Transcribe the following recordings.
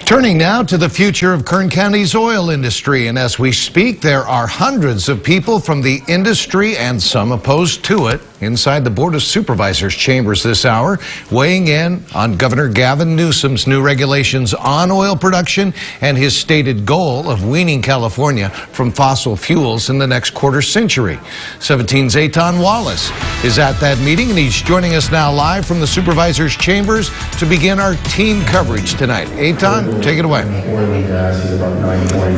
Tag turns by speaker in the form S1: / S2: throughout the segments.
S1: Turning now to the future of Kern County's oil industry, and as we speak, there are hundreds of people from the industry and some opposed to it inside the Board of Supervisors chambers this hour, weighing in on Governor Gavin Newsom's new regulations on oil production and his stated goal of weaning California from fossil fuels in the next quarter century. 17's Eitan Wallace is at that meeting, and he's joining us now live from the Supervisors chambers to begin our team coverage tonight. Eitan, take it away.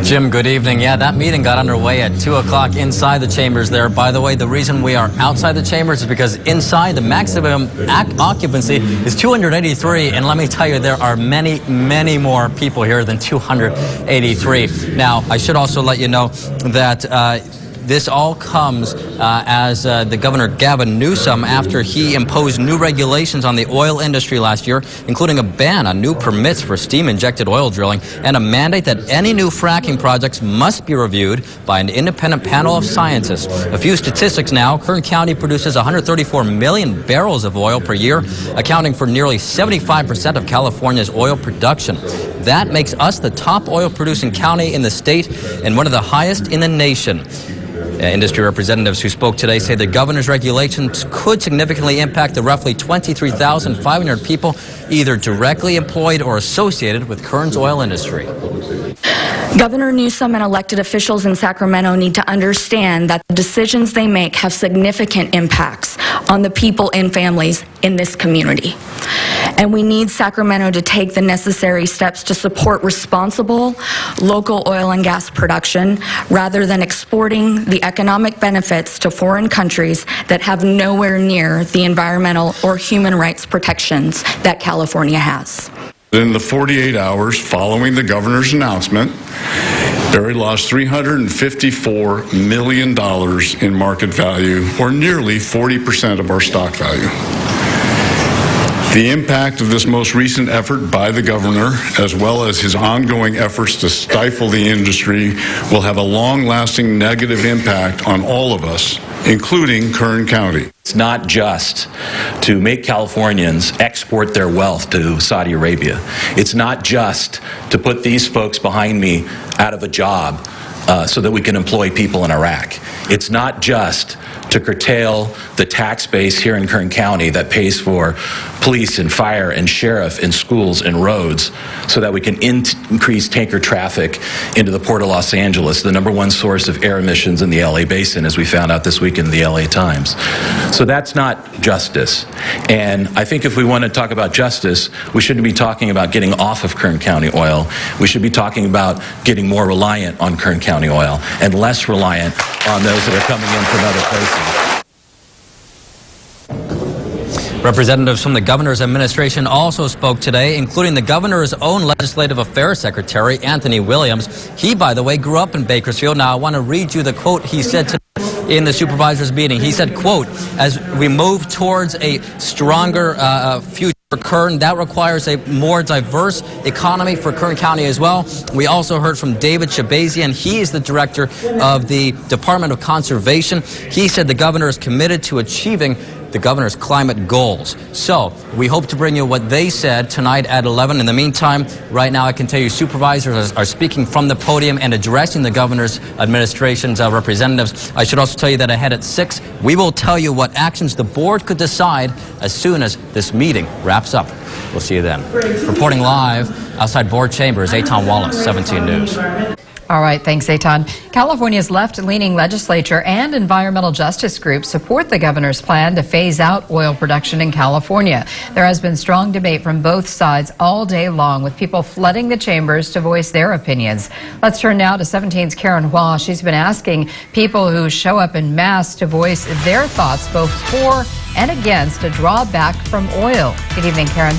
S2: Jim, good evening. Yeah, that meeting got underway at 2 o'clock inside the chambers there. By the way, the reason we are outside the chambers is because inside the maximum occupancy is 283. And let me tell you, there are many, many more people here than 283. Now, I should also let you know that this all comes as the Governor Gavin Newsom, after he imposed new regulations on the oil industry last year, including a ban on new permits for steam-injected oil drilling and a mandate that any new fracking projects must be reviewed by an independent panel of scientists. A few statistics now. Kern County produces 134 million barrels of oil per year, accounting for nearly 75% of California's oil production. That makes us the top oil-producing county in the state and one of the highest in the nation. Industry representatives who spoke today say the governor's regulations could significantly impact the roughly 23,500 people either directly employed or associated with Kern's oil industry.
S3: Governor Newsom and elected officials in Sacramento need to understand that the decisions they make have significant impacts on the people and families in this community. And we need Sacramento to take the necessary steps to support responsible local oil and gas production rather than exporting the economic benefits to foreign countries that have nowhere near the environmental or human rights protections that California has.
S4: In the 48 hours following the governor's announcement, Barry lost $354 million in market value, or nearly 40% of our stock value. The impact of this most recent effort by the governor, as well as his ongoing efforts to stifle the industry, will have a long-lasting negative impact on all of us, including Kern County.
S5: It's not just to make Californians export their wealth to Saudi Arabia. It's not just to put these folks behind me out of a job so that we can employ people in Iraq. It's not just to curtail the tax base here in Kern County that pays for police and fire and sheriff and schools and roads so that we can increase tanker traffic into the Port of Los Angeles, the #1 source of air emissions in the LA basin, as we found out this week in the LA Times. So that's not justice. And I think if we want to talk about justice, we shouldn't be talking about getting off of Kern County oil. We should be talking about getting more reliant on Kern County oil and less reliant on those that are coming in from other places.
S2: Representatives from the governor's administration also spoke today, including the governor's own legislative affairs secretary, Anthony Williams. He, by the way, grew up in Bakersfield. Now, I want to read you the quote he said today in the supervisors meeting. He said, quote, "As we move towards a stronger future for Kern, that requires a more diverse economy for Kern County as well." We also heard from David Shabazian. He is the director of the Department of Conservation. He said the governor is committed to achieving the governor's climate goals. So we hope to bring you what they said tonight at 11. In the meantime, right now I can tell you supervisors are speaking from the podium and addressing the governor's administration's representatives. I should also tell you that ahead at 6, we will tell you what actions the board could decide as soon as this meeting wraps up. We'll see you then. Reporting live outside board chambers, Eitan Wallace, 17 News.
S6: All right, thanks, Eitan. California's left-leaning legislature and environmental justice groups support the governor's plan to phase out oil production in California. There has been strong debate from both sides all day long, with people flooding the chambers to voice their opinions. Let's turn now to 17's Kern. She's been asking people who show up in mass to voice their thoughts, both for and against a drawback from oil. Good evening, Karen.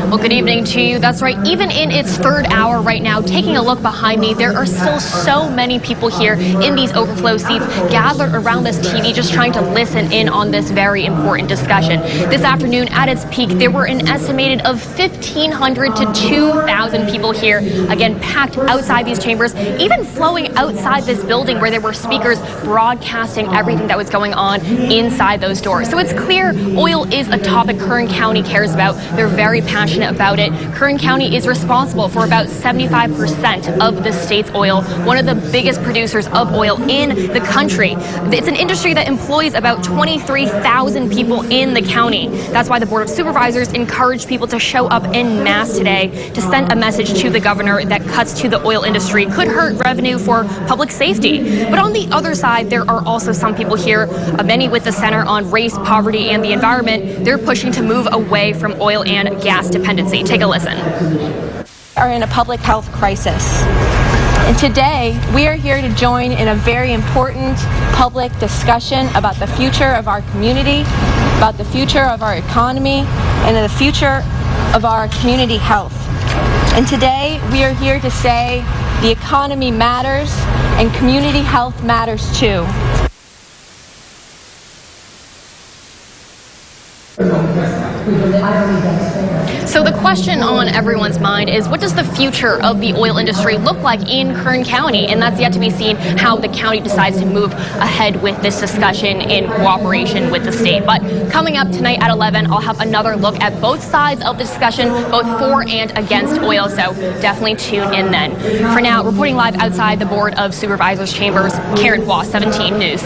S7: Well, good evening to you. That's right. Even in its third hour right now, taking a look behind me, there are still so many people here in these overflow seats gathered around this TV just trying to listen in on this very important discussion. This afternoon at its peak, there were an estimated of 1,500 to 2,000 people here, again, packed outside these chambers, even flowing outside this building where there were speakers broadcasting everything that was going on inside those doors. So it's clear oil is a topic Kern County cares about. They're very passionate passionate about it. Kern County is responsible for about 75% of the state's oil, one of the biggest producers of oil in the country. It's an industry that employs about 23,000 people in the county. That's why the Board of Supervisors encouraged people to show up en masse today to send a message to the governor that cuts to the oil industry could hurt revenue for public safety. But on the other side, there are also some people here, many with the Center on Race, Poverty, and the Environment. They're pushing to move away from oil and gas dependency. Take a listen.
S8: Are in a public health crisis. And today, we are here to join in a very important public discussion about the future of our community, about the future of our economy, and the future of our community health. And today, we are here to say the economy matters and community health matters too.
S7: So the question on everyone's mind is, what does the future of the oil industry look like in Kern County? And that's yet to be seen how the county decides to move ahead with this discussion in cooperation with the state. But coming up tonight at 11, I'll have another look at both sides of the discussion, both for and against oil. So definitely tune in then. For now, reporting live outside the Board of Supervisors chambers, Karen, WA 17 News.